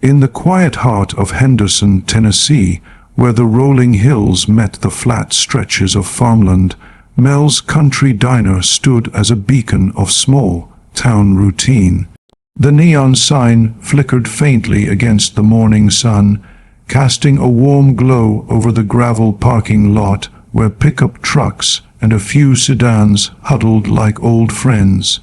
In the quiet heart of Henderson, Tennessee, where the rolling hills met the flat stretches of farmland, Mel's Country Diner stood as a beacon of small town routine. The neon sign flickered faintly against the morning sun, casting a warm glow over the gravel parking lot where pickup trucks and a few sedans huddled like old friends.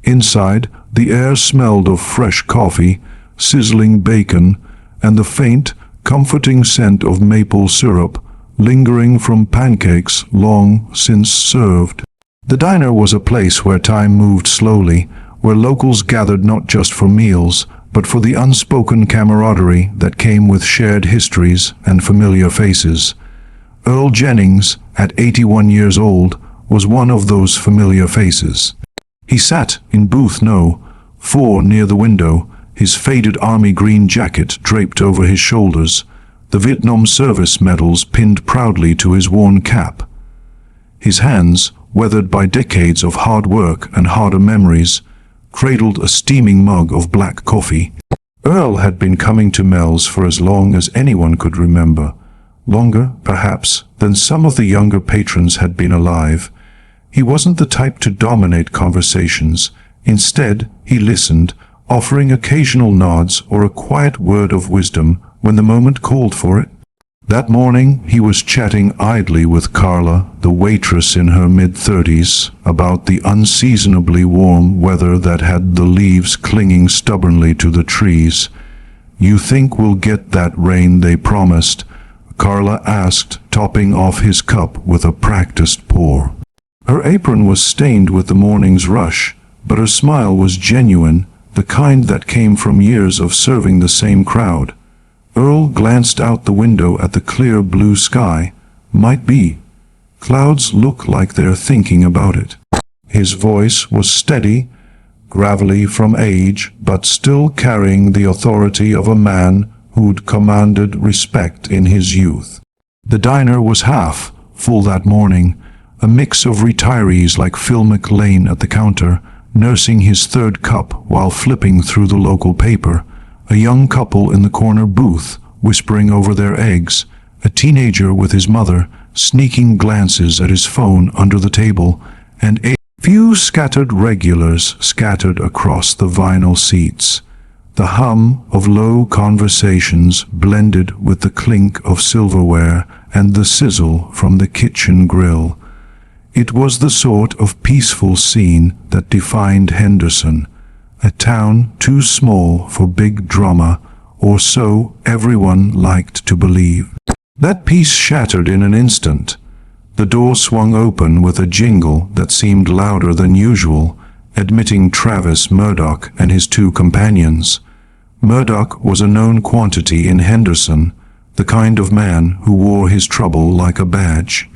Inside, the air smelled of fresh coffee, sizzling bacon, and the faint, comforting scent of maple syrup lingering from pancakes long since served. The diner was a place where time moved slowly, where locals gathered not just for meals, but for the unspoken camaraderie that came with shared histories and familiar faces. Earl Jennings, at 81 years old, was one of those familiar faces. He sat in booth No. 4 near the window, his faded army green jacket draped over his shoulders, the Vietnam service medals pinned proudly to his worn cap. His hands, weathered by decades of hard work and harder memories, cradled a steaming mug of black coffee. Earl had been coming to Mel's for as long as anyone could remember, longer, perhaps, than some of the younger patrons had been alive. He wasn't the type to dominate conversations. Instead, he listened, offering occasional nods or a quiet word of wisdom when the moment called for it. That morning, he was chatting idly with Carla, the waitress in her mid-30s, about the unseasonably warm weather that had the leaves clinging stubbornly to the trees. "You think we'll get that rain they promised?" Carla asked, topping off his cup with a practiced pour. Her apron was stained with the morning's rush, but her smile was genuine, the kind that came from years of serving the same crowd. Earl glanced out the window at the clear blue sky. Might be. Clouds look like they're thinking about it. His voice was steady, gravelly from age, but still carrying the authority of a man who'd commanded respect in his youth. The diner was half full that morning, a mix of retirees like Phil McLean at the counter, nursing his third cup while flipping through the local paper, a young couple in the corner booth whispering over their eggs, a teenager with his mother sneaking glances at his phone under the table, and a few scattered regulars scattered across the vinyl seats. The hum of low conversations blended with the clink of silverware and the sizzle from the kitchen grill. It was the sort of peaceful scene that defined Henderson, a town too small for big drama, or so everyone liked to believe. That peace shattered in an instant. The door swung open with a jingle that seemed louder than usual, admitting Travis Murdoch and his two companions. Murdoch was a known quantity in Henderson, the kind of man who wore his trouble like a badge.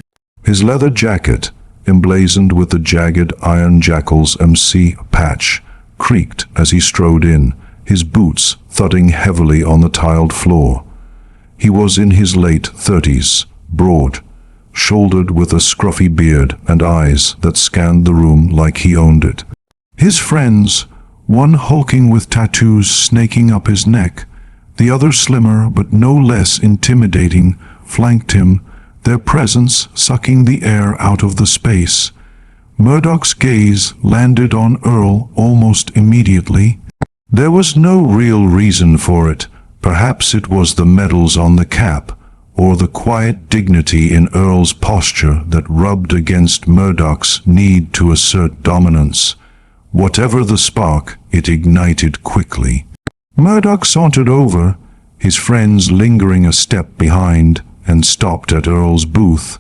His leather jacket, emblazoned with the jagged Iron Jackal's MC patch, creaked as he strode in, his boots thudding heavily on the tiled floor. He was in his late 30s, broad, shouldered with a scruffy beard and eyes that scanned the room like he owned it. His friends, one hulking with tattoos snaking up his neck, the other slimmer but no less intimidating, flanked him, their presence sucking the air out of the space. Murdoch's gaze landed on Earl almost immediately. There was no real reason for it. Perhaps it was the medals on the cap, or the quiet dignity in Earl's posture that rubbed against Murdoch's need to assert dominance. Whatever the spark, it ignited quickly. Murdoch sauntered over, his friends lingering a step behind, and stopped at Earl's booth.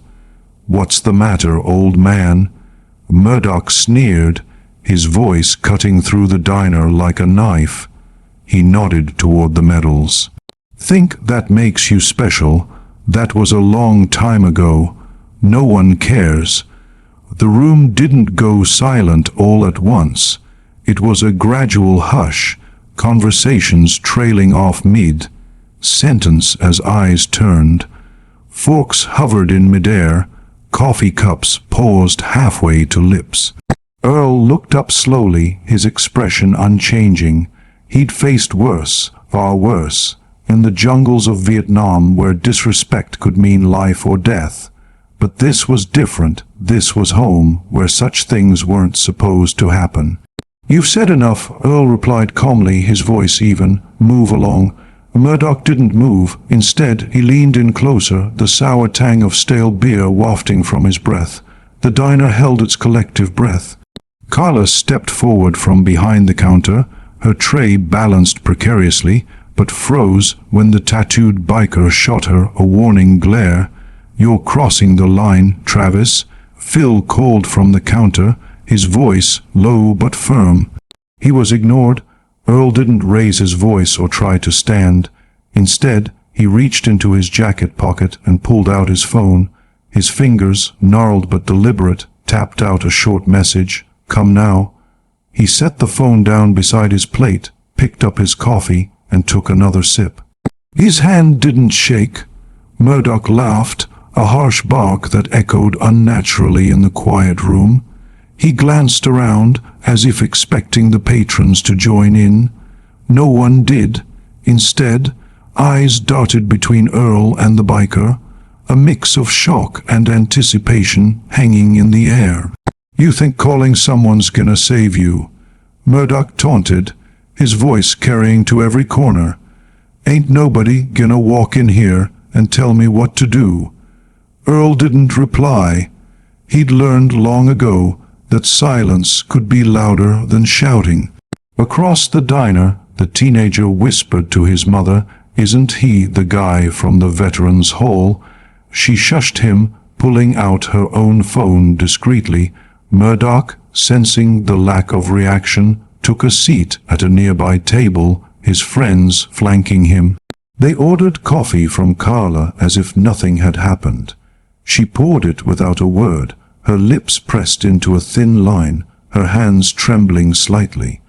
"What's the matter, old man?" Murdoch sneered, his voice cutting through the diner like a knife. He nodded toward the medals. "Think that makes you special? That was a long time ago. No one cares." The room didn't go silent all at once. It was a gradual hush, conversations trailing off mid-sentence as eyes turned. Forks hovered in midair, coffee cups paused halfway to lips. Earl looked up slowly, his expression unchanging. He'd faced worse, Far worse, in the jungles of Vietnam where disrespect could mean life or death. But this was different. This was home, where such things weren't supposed to happen. "You've said enough," Earl replied calmly, his voice even. "Move along." Murdoch didn't move. Instead, he leaned in closer, the sour tang of stale beer wafting from his breath. The diner held its collective breath. Carla stepped forward from behind the counter, her tray balanced precariously, but froze when the tattooed biker shot her a warning glare. "You're crossing the line, Travis," Phil called from the counter, his voice low but firm. He was ignored. Earl didn't raise his voice or try to stand. Instead, he reached into his jacket pocket and pulled out his phone. His fingers, gnarled but deliberate, tapped out a short message. "Come now." He set the phone down beside his plate, picked up his coffee, and took another sip. His hand didn't shake. Murdoch laughed, a harsh bark that echoed unnaturally in the quiet room. He glanced around, as if expecting the patrons to join in. No one did. Instead, eyes darted between Earl and the biker, a mix of shock and anticipation hanging in the air. "You think calling someone's gonna save you?" Murdoch taunted, his voice carrying to every corner. "Ain't nobody gonna walk in here and tell me what to do." Earl didn't reply. He'd learned long ago that silence could be louder than shouting. Across the diner, the teenager whispered to his mother, "Isn't he the guy from the Veterans Hall?" She shushed him, pulling out her own phone discreetly. Murdoch, sensing the lack of reaction, took a seat at a nearby table, his friends flanking him. They ordered coffee from Carla as if nothing had happened. She poured it without a word, her lips pressed into a thin line, her hands trembling slightly.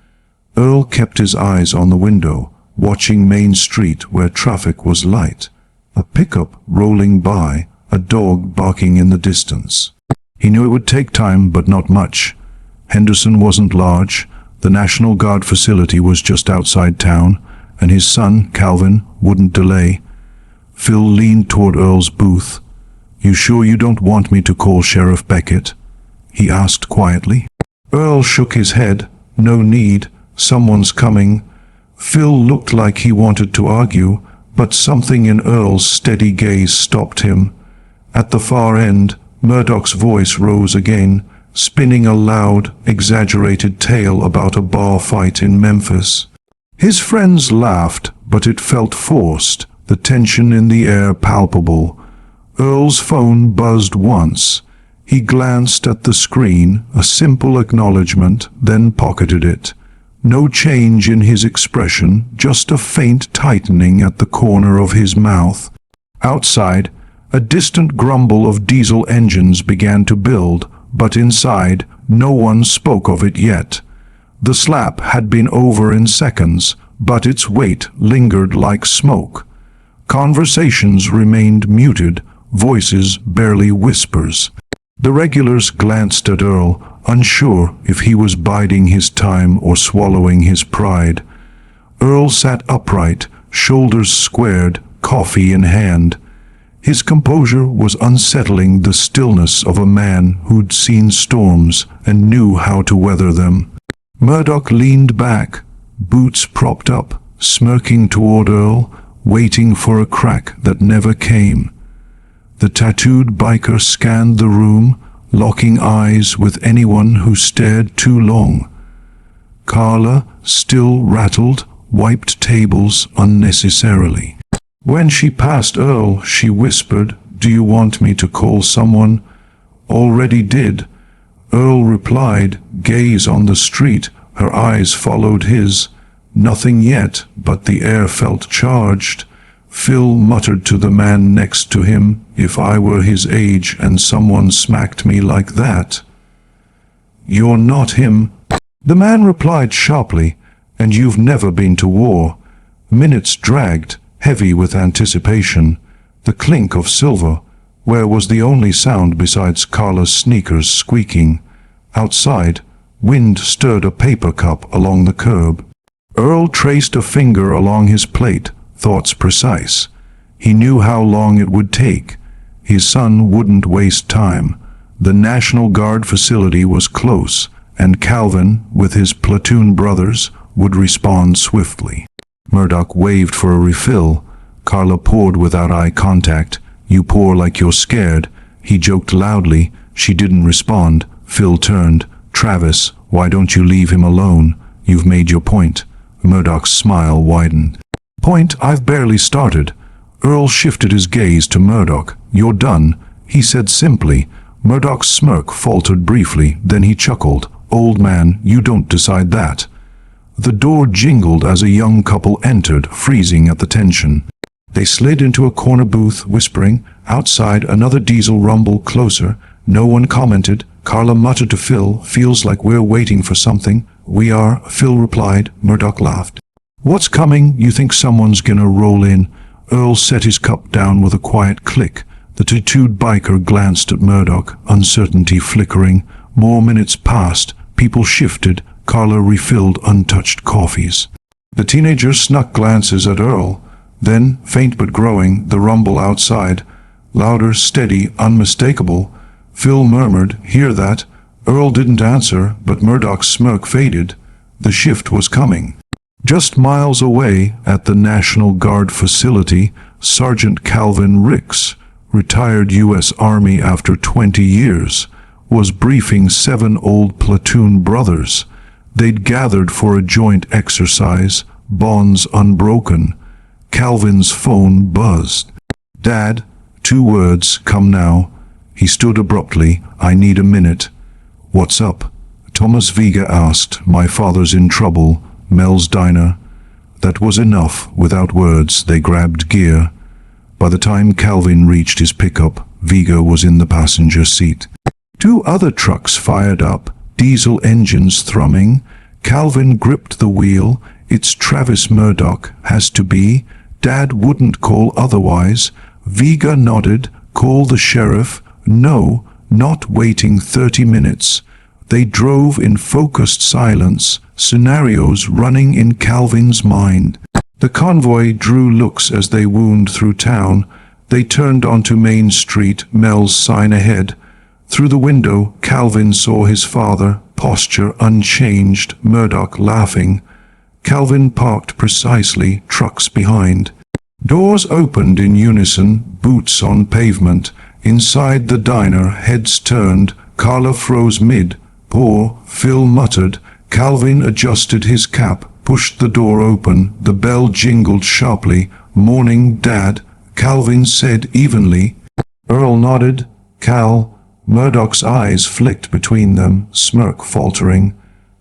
Earl kept his eyes on the window, watching Main Street where traffic was light. A pickup rolling by, a dog barking in the distance. He knew it would take time, but not much. Henderson wasn't large. The National Guard facility was just outside town, and his son, Calvin, wouldn't delay. Phil leaned toward Earl's booth. "You sure you don't want me to call Sheriff Beckett?" he asked quietly. Earl shook his head. "No need. Someone's coming." Phil looked like he wanted to argue, but something in Earl's steady gaze stopped him. At the far end, Murdoch's voice rose again, spinning a loud, exaggerated tale about a bar fight in Memphis. His friends laughed, but it felt forced, the tension in the air palpable. Earl's phone buzzed once. He glanced at the screen, a simple acknowledgement, then pocketed it. No change in his expression, just a faint tightening at the corner of his mouth. Outside, a distant grumble of diesel engines began to build, but inside, no one spoke of it yet. The slap had been over in seconds, but its weight lingered like smoke. Conversations remained muted, voices barely whispers. The regulars glanced at Earl, unsure if he was biding his time or swallowing his pride. Earl sat upright, shoulders squared, coffee in hand. His composure was unsettling, the stillness of a man who'd seen storms and knew how to weather them. Murdoch leaned back, boots propped up, smirking toward Earl, waiting for a crack that never came. The tattooed biker scanned the room, locking eyes with anyone who stared too long. Carla, still rattled, wiped tables unnecessarily. When she passed Earl, she whispered, "Do you want me to call someone?" "Already did." Earl replied, gaze on the street, her eyes followed his. Nothing yet, but the air felt charged. Phil muttered to the man next to him, "If I were his age and someone smacked me like that." "You're not him." The man replied sharply, "And you've never been to war." Minutes dragged, heavy with anticipation. The clink of silver, where was the only sound besides Carla's sneakers squeaking. Outside, wind stirred a paper cup along the curb. Earl traced a finger along his plate, thoughts precise. He knew how long it would take. His son wouldn't waste time. The National Guard facility was close, and Calvin, with his platoon brothers, would respond swiftly. Murdoch waved for a refill. Carla poured without eye contact. "You pour like you're scared." He joked loudly. She didn't respond. Phil turned. "Travis, why don't you leave him alone? You've made your point." Murdoch's smile widened. "Point? I've barely started." Earl shifted his gaze to Murdoch. "You're done," he said simply. Murdoch's smirk faltered briefly, then he chuckled. "Old man, you don't decide that." The door jingled as a young couple entered, freezing at the tension. They slid into a corner booth, whispering. Outside, another diesel rumbled closer. No one commented. Carla muttered to Phil, "Feels like we're waiting for something." "We are," Phil replied. Murdoch laughed. "What's coming? You think someone's gonna roll in?" Earl set his cup down with a quiet click. The tattooed biker glanced at Murdoch, uncertainty flickering. More minutes passed. People shifted. Carla refilled untouched coffees. The teenager snuck glances at Earl. Then, faint but growing, the rumble outside. Louder, steady, unmistakable. Phil murmured, "Hear that?" Earl didn't answer, but Murdoch's smirk faded. The shift was coming. Just miles away, at the National Guard facility, Sergeant Calvin Ricks, retired U.S. Army after 20 years, was briefing 7 old platoon brothers. They'd gathered for a joint exercise, bonds unbroken. Calvin's phone buzzed. "Dad," 2 words, "come now." He stood abruptly. "I need a minute." "What's up?" Thomas Vega asked. "My father's in trouble. Mel's diner." That was enough. Without words, they grabbed gear. By the time Calvin reached his pickup, Vega was in the passenger seat. 2 other trucks fired up, diesel engines thrumming. Calvin gripped the wheel. "It's Travis Murdoch, has to be. Dad wouldn't call otherwise." Vega nodded. "Call the sheriff." "No, not waiting 30 minutes. They drove in focused silence, scenarios running in Calvin's mind. The convoy drew looks as they wound through town. They turned onto Main Street, Mel's sign ahead. Through the window, Calvin saw his father, posture unchanged, Murdoch laughing. Calvin parked precisely, trucks behind. Doors opened in unison, boots on pavement. Inside the diner, heads turned. Carla froze mid. "Poor," Phil muttered. Calvin adjusted his cap, pushed the door open. The bell jingled sharply. "Morning, Dad," Calvin said evenly. Earl nodded. "Cal." Murdoch's eyes flicked between them, smirk faltering.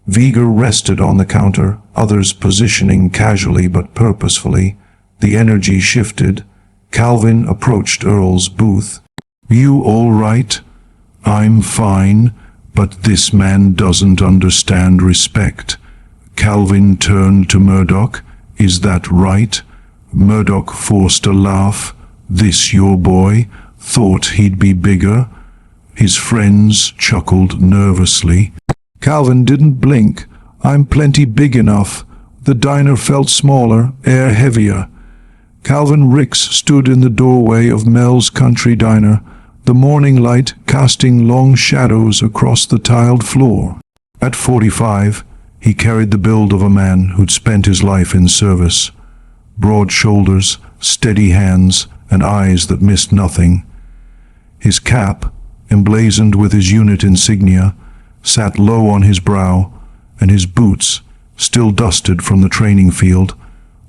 Vega rested on the counter, others positioning casually but purposefully. The energy shifted. Calvin approached Earl's booth. "You all right?" "I'm fine, but this man doesn't understand respect." Calvin turned to Murdoch. "Is that right?" Murdoch forced a laugh. "This your boy? Thought he'd be bigger?" His friends chuckled nervously. Calvin didn't blink. "I'm plenty big enough." The diner felt smaller, air heavier. Calvin Ricks stood in the doorway of Mel's Country Diner, the morning light casting long shadows across the tiled floor. At 45, he carried the build of a man who'd spent his life in service. Broad shoulders, steady hands, and eyes that missed nothing. His cap, emblazoned with his unit insignia, sat low on his brow, and his boots, still dusted from the training field,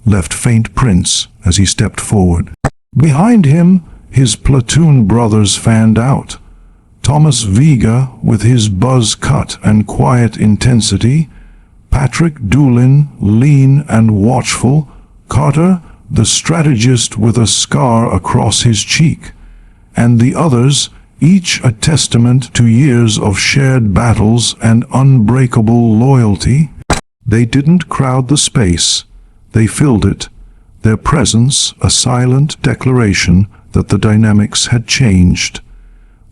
left faint prints as he stepped forward. Behind him, his platoon brothers fanned out. Thomas Vega, with his buzz cut and quiet intensity, Patrick Doolin, lean and watchful, Carter, the strategist with a scar across his cheek, and the others, each a testament to years of shared battles and unbreakable loyalty. They didn't crowd the space. They filled it, their presence a silent declaration that the dynamics had changed.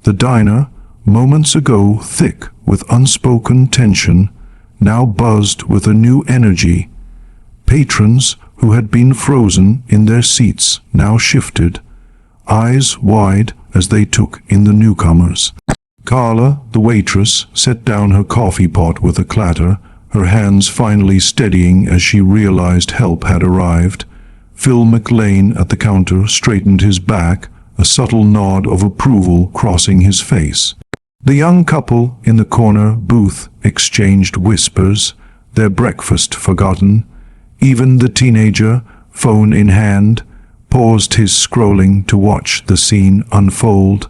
The diner, moments ago thick with unspoken tension, now buzzed with a new energy. Patrons, who had been frozen in their seats, now shifted, eyes wide as they took in the newcomers. Carla, the waitress, set down her coffee pot with a clatter, her hands finally steadying as she realized help had arrived. Phil McLean at the counter straightened his back, a subtle nod of approval crossing his face. The young couple in the corner booth exchanged whispers, their breakfast forgotten. Even the teenager, phone in hand, paused his scrolling to watch the scene unfold.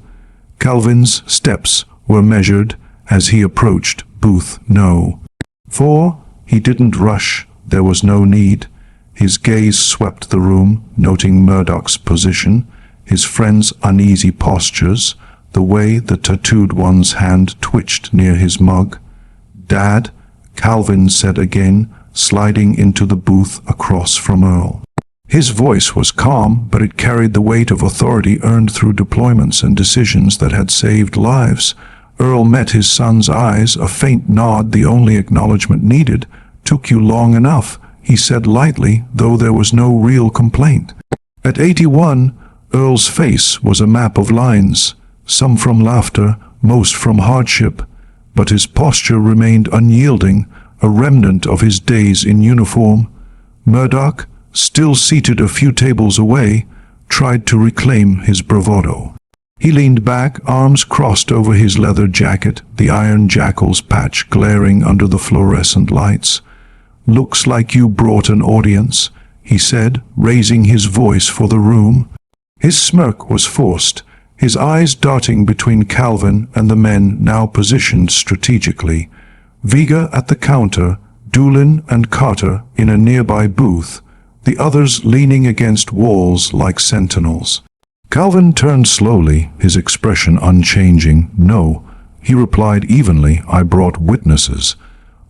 Calvin's steps were measured as he approached booth No. 4. He didn't rush, there was no need. His gaze swept the room, noting Murdoch's position, his friend's uneasy postures, the way the tattooed one's hand twitched near his mug. "Dad," Calvin said again, sliding into the booth across from Earl. His voice was calm, but it carried the weight of authority earned through deployments and decisions that had saved lives. Earl met his son's eyes, a faint nod, the only acknowledgement needed. "Took you long enough," he said lightly, though there was no real complaint. At 81, Earl's face was a map of lines, some from laughter, most from hardship, but his posture remained unyielding, a remnant of his days in uniform. Murdoch, still seated a few tables away, tried to reclaim his bravado. He leaned back, arms crossed over his leather jacket, the Iron Jackal's patch glaring under the fluorescent lights. "Looks like you brought an audience," he said, raising his voice for the room. His smirk was forced, his eyes darting between Calvin and the men now positioned strategically. Vega at the counter, Doolin and Carter in a nearby booth, the others leaning against walls like sentinels. Calvin turned slowly, his expression unchanging. "No," he replied evenly, "I brought witnesses."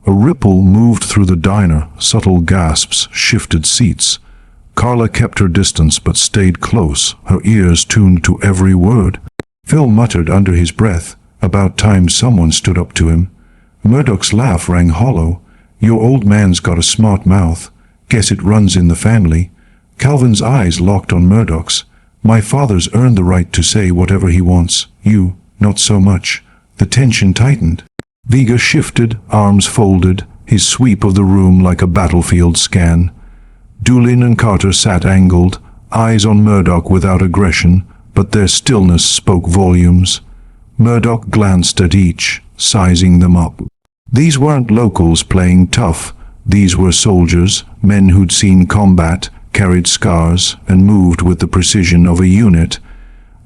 A ripple moved through the diner, subtle gasps shifted seats. Carla kept her distance but stayed close, her ears tuned to every word. Phil muttered under his breath, "About time someone stood up to him." Murdoch's laugh rang hollow. "Your old man's got a smart mouth. Guess it runs in the family." Calvin's eyes locked on Murdoch's. "My father's earned the right to say whatever he wants. You, not so much." The tension tightened. Vega shifted, arms folded, his sweep of the room like a battlefield scan. Doolin and Carter sat angled, eyes on Murdoch without aggression, but their stillness spoke volumes. Murdoch glanced at each, sizing them up. These weren't locals playing tough. These were soldiers, men who'd seen combat, carried scars, and moved with the precision of a unit.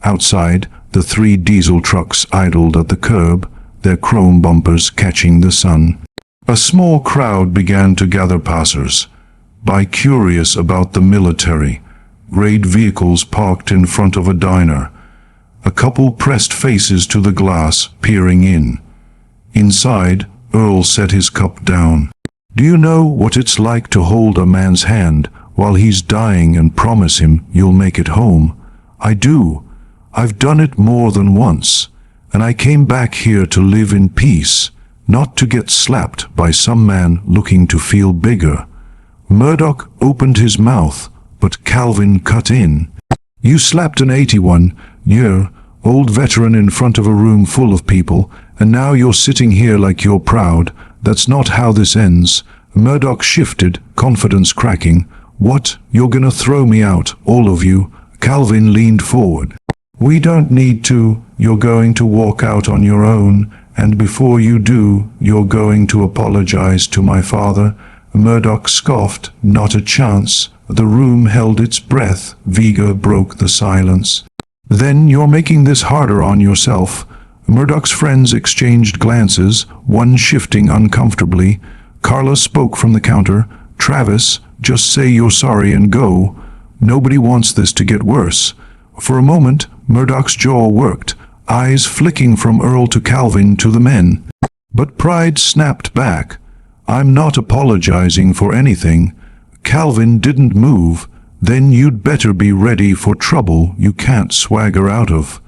Outside, the 3 diesel trucks idled at the curb, their chrome bumpers catching the sun. A small crowd began to gather passers by, curious about the military. Raid vehicles parked in front of a diner. A couple pressed faces to the glass, peering in. Inside, Earl set his cup down. "Do you know what it's like to hold a man's hand while he's dying and promise him you'll make it home?" "I do. I've done it more than once. And I came back here to live in peace, not to get slapped by some man looking to feel bigger." Murdoch opened his mouth, but Calvin cut in. "You slapped an 81-year-old veteran in front of a room full of people, and now you're sitting here like you're proud. That's not how this ends." Murdoch shifted, confidence cracking. "What? You're gonna throw me out, all of you?" Calvin leaned forward. "We don't need to. You're going to walk out on your own, and before you do, you're going to apologize to my father." Murdoch scoffed. "Not a chance." The room held its breath. Vega broke the silence. "Then you're making this harder on yourself." Murdoch's friends exchanged glances, one shifting uncomfortably. Carla spoke from the counter. "Travis, just say you're sorry and go. Nobody wants this to get worse." For a moment, Murdoch's jaw worked, eyes flicking from Earl to Calvin to the men. But pride snapped back. "I'm not apologizing for anything." Calvin didn't move. "Then you'd better be ready for trouble you can't swagger out of."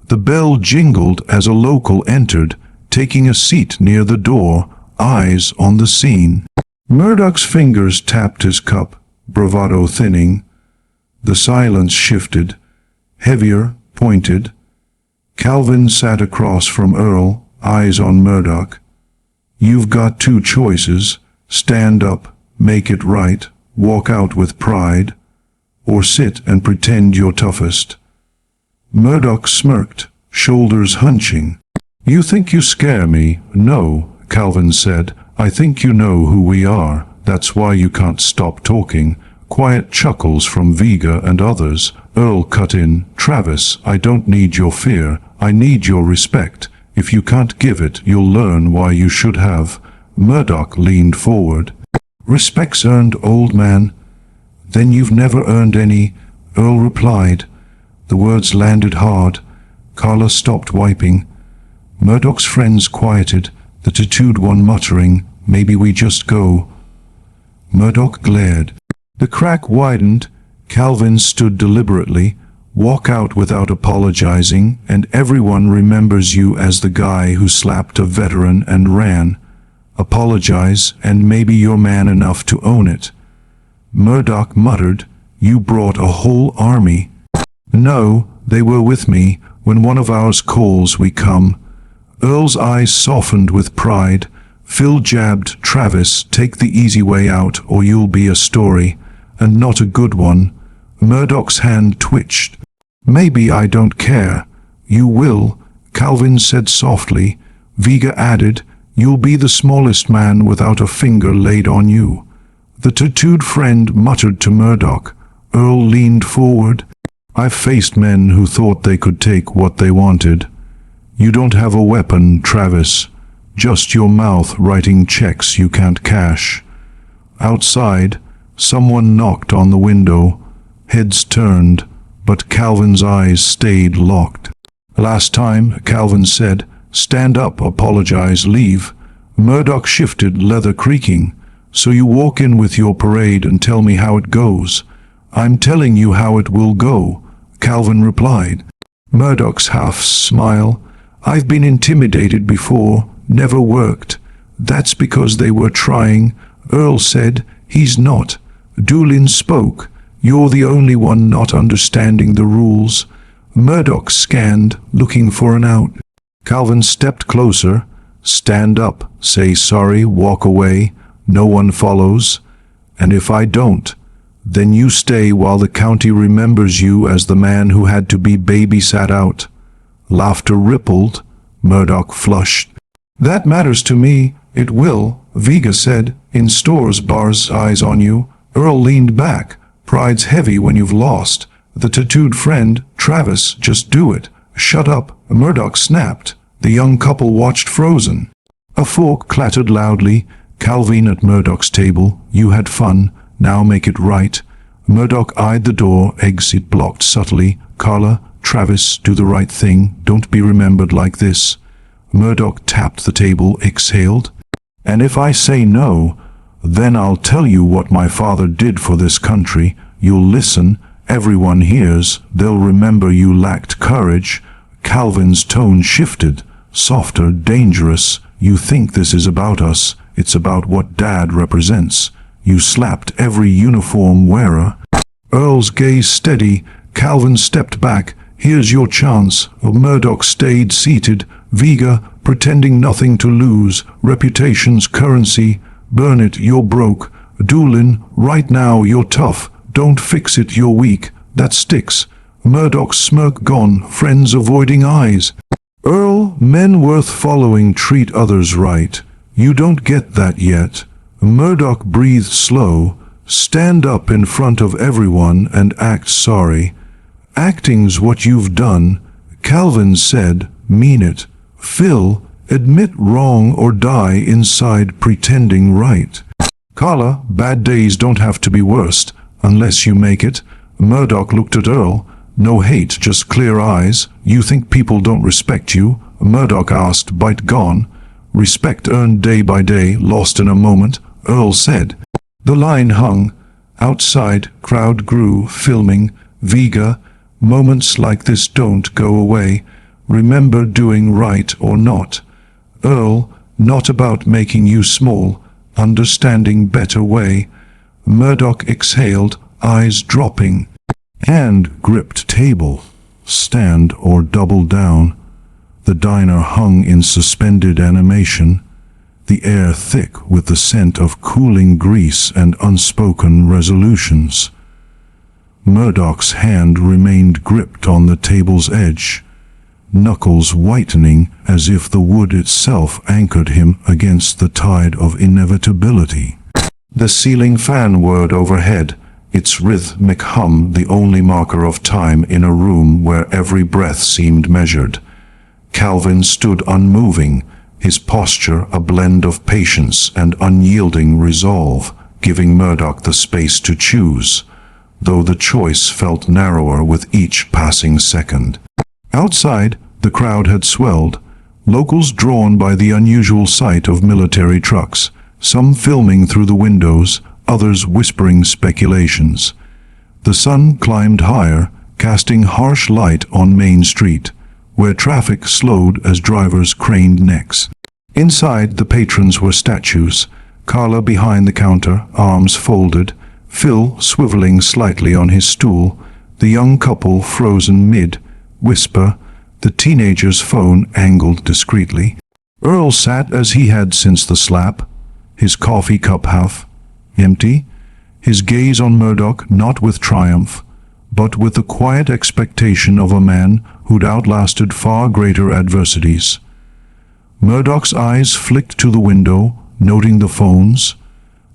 The bell jingled as a local entered, taking a seat near the door, eyes on the scene. Murdoch's fingers tapped his cup, bravado thinning. The silence shifted, heavier, pointed. Calvin sat across from Earl, eyes on Murdoch. You've got two choices: stand up, make it right, walk out with pride, or sit and pretend you're toughest. Murdoch smirked, shoulders hunching. You think you scare me? No, Calvin said. I think you know who we are. That's why you can't stop talking. Quiet chuckles from Vega and others. Earl cut in. Travis, I don't need your fear. I need your respect. If you can't give it, you'll learn why you should have. Murdoch leaned forward. Respect's earned, old man. Then you've never earned any, Earl replied. The words landed hard. Carla stopped wiping. Murdoch's friends quieted, the tattooed one muttering, maybe we just go. Murdoch glared. The crack widened. Calvin stood deliberately. Walk out without apologizing, and everyone remembers you as the guy who slapped a veteran and ran. Apologize, and maybe you're man enough to own it. Murdoch muttered, You brought a whole army. No, they were with me. When one of ours calls, we come. Earl's eyes softened with pride. Phil jabbed, Travis, take the easy way out, or you'll be a story, and not a good one. Murdoch's hand twitched. Maybe I don't care. You will, Calvin said softly. Vega added, You'll be the smallest man without a finger laid on you. The tattooed friend muttered to Murdoch. Earl leaned forward. I've faced men who thought they could take what they wanted. You don't have a weapon, Travis. Just your mouth writing checks you can't cash. Outside, someone knocked on the window. Heads turned, but Calvin's eyes stayed locked. Last time, Calvin said, Stand up, apologize, leave. Murdoch shifted, leather creaking. So you walk in with your parade and tell me how it goes. I'm telling you how it will go, Calvin replied. Murdoch's half smile. I've been intimidated before, never worked. That's because they were trying. Earl said, He's not. Doolin spoke. You're the only one not understanding the rules. Murdoch scanned, looking for an out. Calvin stepped closer. Stand up, say sorry, walk away. No one follows. And if I don't, then you stay while the county remembers you as the man who had to be babysat out. Laughter rippled. Murdoch flushed. That matters to me. It will, Vega said. In stores, bars, eyes on you. Earl leaned back. Pride's heavy when you've lost. The tattooed friend, Travis, just do it. Shut up, Murdoch snapped. The young couple watched frozen. A fork clattered loudly. Calvin at Murdoch's table. You had fun. Now make it right. Murdoch eyed the door, exit blocked subtly. Carla, Travis, do the right thing. Don't be remembered like this. Murdoch tapped the table, exhaled. And if I say no, then I'll tell you what my father did for this country. You'll listen. Everyone hears. They'll remember you lacked courage. Calvin's tone shifted. Softer, dangerous. You think this is about us. It's about what Dad represents. You slapped every uniform wearer. Earl's gaze steady. Calvin stepped back. Here's your chance. Murdoch stayed seated. Vega, pretending nothing to lose. Reputation's currency. Burn it, you're broke. Doolin, right now you're tough. Don't fix it, you're weak. That sticks. Murdoch's smirk gone. Friends avoiding eyes. Earl, men worth following treat others right. You don't get that yet. Murdoch breathed slow. Stand up in front of everyone and act sorry. Acting's what you've done. Calvin said, mean it. Phil, admit wrong or die inside pretending right. Carla, bad days don't have to be worst, unless you make it. Murdoch looked at Earl. No hate, just clear eyes. You think people don't respect you? Murdoch asked, bite gone. Respect earned day by day, lost in a moment, Earl said. The line hung. Outside, crowd grew, filming. Vega, moments like this don't go away. Remember doing right or not. Earl, not about making you small, understanding better way. Murdoch exhaled, eyes dropping. Hand gripped table. Stand or double down. The diner hung in suspended animation, the air thick with the scent of cooling grease and unspoken resolutions. Murdoch's hand remained gripped on the table's edge, knuckles whitening as if the wood itself anchored him against the tide of inevitability. The ceiling fan whirred overhead, its rhythmic hum the only marker of time in a room where every breath seemed measured. Calvin stood unmoving, his posture a blend of patience and unyielding resolve, giving Murdoch the space to choose, though the choice felt narrower with each passing second. Outside, the crowd had swelled, locals drawn by the unusual sight of military trucks, some filming through the windows, others whispering speculations. The sun climbed higher, casting harsh light on Main Street, where traffic slowed as drivers craned necks. Inside, the patrons were statues, Carla behind the counter, arms folded, Phil swiveling slightly on his stool, the young couple frozen mid-whisper, the teenager's phone angled discreetly. Earl sat as he had since the slap, his coffee cup half empty, his gaze on Murdoch not with triumph, but with the quiet expectation of a man who'd outlasted far greater adversities. Murdoch's eyes flicked to the window, noting the phones,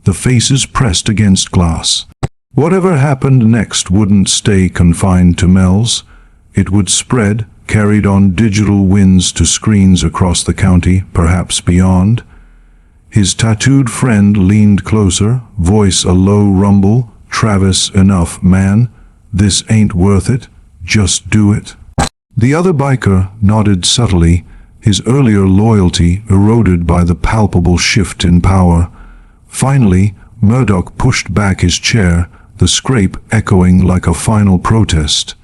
the faces pressed against glass. Whatever happened next wouldn't stay confined to Mel's. It would spread, carried on digital winds to screens across the county, perhaps beyond. His tattooed friend leaned closer, voice a low rumble. Travis, enough, man. This ain't worth it. Just do it. The other biker nodded subtly, his earlier loyalty eroded by the palpable shift in power. Finally, Murdoch pushed back his chair, the scrape echoing like a final protest.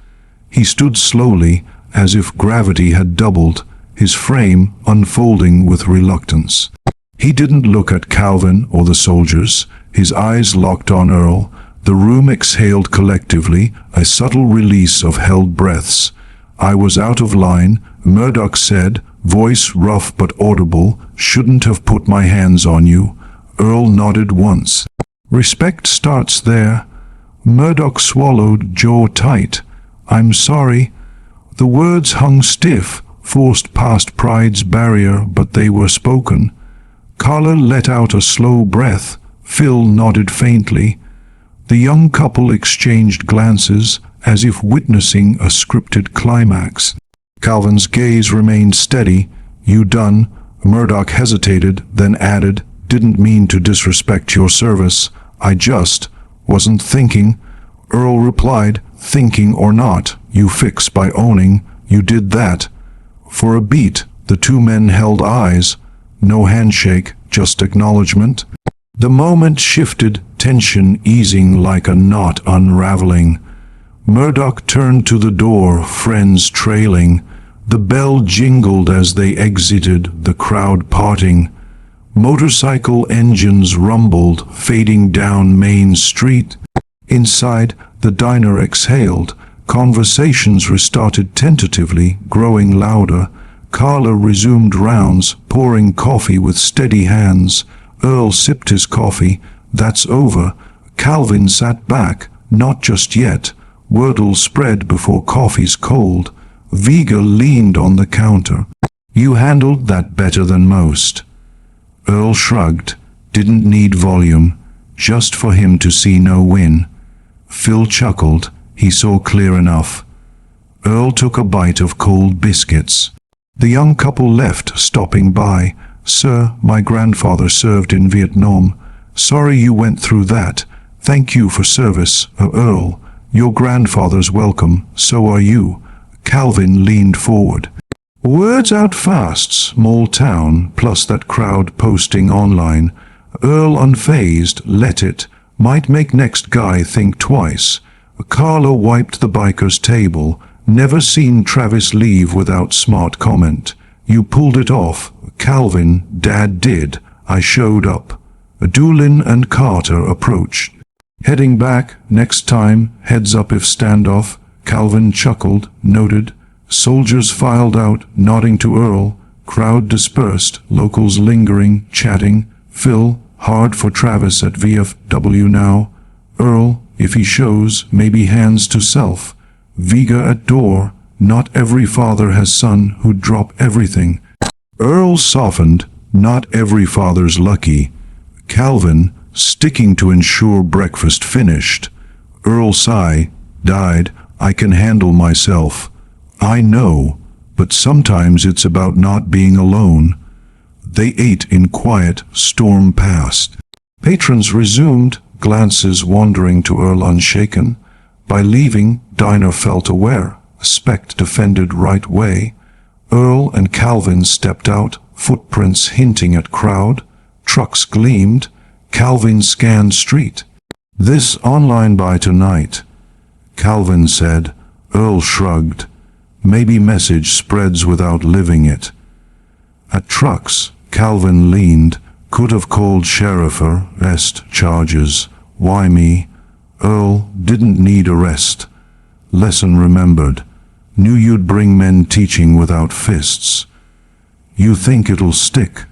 He stood slowly, as if gravity had doubled, his frame unfolding with reluctance. He didn't look at Calvin or the soldiers, his eyes locked on Earl. The room exhaled collectively, a subtle release of held breaths. I was out of line, Murdoch said, voice rough but audible, shouldn't have put my hands on you. Earl nodded once. Respect starts there. Murdoch swallowed, jaw tight. I'm sorry. The words hung stiff, forced past pride's barrier, but they were spoken. Carla let out a slow breath. Phil nodded faintly. The young couple exchanged glances, as if witnessing a scripted climax. Calvin's gaze remained steady. You done? Murdoch hesitated, then added, didn't mean to disrespect your service. I just wasn't thinking. Earl replied, thinking or not, you fix by owning. You did that. For a beat, the two men held eyes. No handshake, just acknowledgement. The moment shifted, tension easing like a knot unraveling. Murdoch turned to the door, friends trailing. The bell jingled as they exited, the crowd parting. Motorcycle engines rumbled, fading down Main Street. Inside, the diner exhaled. Conversations restarted tentatively, growing louder. Carla resumed rounds, pouring coffee with steady hands. Earl sipped his coffee. That's over. Calvin sat back. Not just yet. Wordle spread before coffee's cold. Vega leaned on the counter. You handled that better than most. Earl shrugged. Didn't need volume. Just for him to see no win. Phil chuckled. He saw clear enough. Earl took a bite of cold biscuits. The young couple left, stopping by. Sir, my grandfather served in Vietnam. Sorry you went through that. Thank you for service, Earl. Your grandfather's welcome, so are you. Calvin leaned forward. Words out fast, small town, plus that crowd posting online. Earl unfazed, let it. Might make next guy think twice. Carla wiped the biker's table. Never seen Travis leave without smart comment. You pulled it off. Calvin, Dad did. I showed up. Doolin and Carter approached. Heading back, next time, heads up if standoff, Calvin chuckled, noted. Soldiers filed out, nodding to Earl. Crowd dispersed, locals lingering, chatting. Phil, hard for Travis at VFW now. Earl, if he shows, maybe hands to self. Vega at door, not every father has son who'd drop everything. Earl softened, not every father's lucky. Calvin, sticking to ensure breakfast finished. Earl sigh, died, I can handle myself. I know, but sometimes it's about not being alone. They ate in quiet, storm passed. Patrons resumed, glances wandering to Earl unshaken. By leaving, Diner felt aware, Spect defended right way. Earl and Calvin stepped out, footprints hinting at crowd. Trucks gleamed. Calvin scanned street. This online by tonight, Calvin said. Earl shrugged. Maybe message spreads without living it. At trucks, Calvin leaned. Could have called sherifer, est charges. Why me? Earl didn't need arrest. Lesson remembered. Knew you'd bring men teaching without fists. You think it'll stick.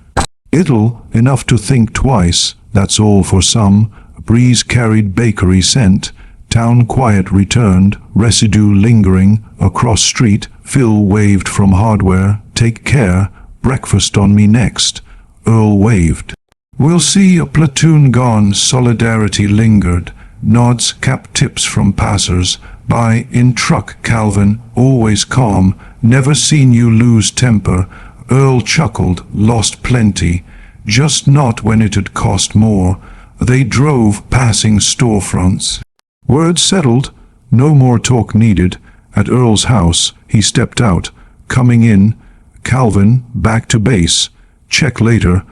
It'll, enough to think twice, that's all for some. Breeze carried bakery scent. Town quiet returned, residue lingering. Across street, Phil waved from hardware. Take care, breakfast on me next. Earl waved. We'll see a platoon gone, solidarity lingered. Nods, cap tips from passers. By in truck, Calvin, always calm. Never seen you lose temper. Earl chuckled, lost plenty. Just not when it'd cost more. They drove, passing storefronts. Word settled, no more talk needed. At Earl's house, he stepped out. Coming in, Calvin, back to base. Check later.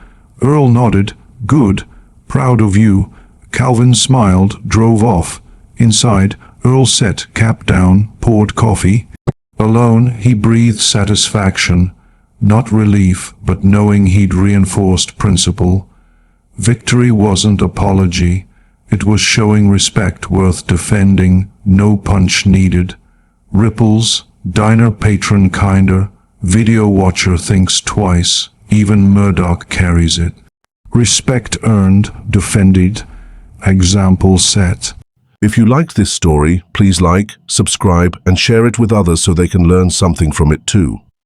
Earl nodded. Good. Proud of you. Calvin smiled, drove off. Inside, Earl set, cap down, poured coffee. Alone, he breathed satisfaction. Not relief, but knowing he'd reinforced principle. Victory wasn't apology. It was showing respect worth defending. No punch needed. Ripples, diner patron kinder. Video watcher thinks twice. Even Murdoch carries it. Respect earned, defended, example set. If you liked this story, please like, subscribe, and share it with others so they can learn something from it too.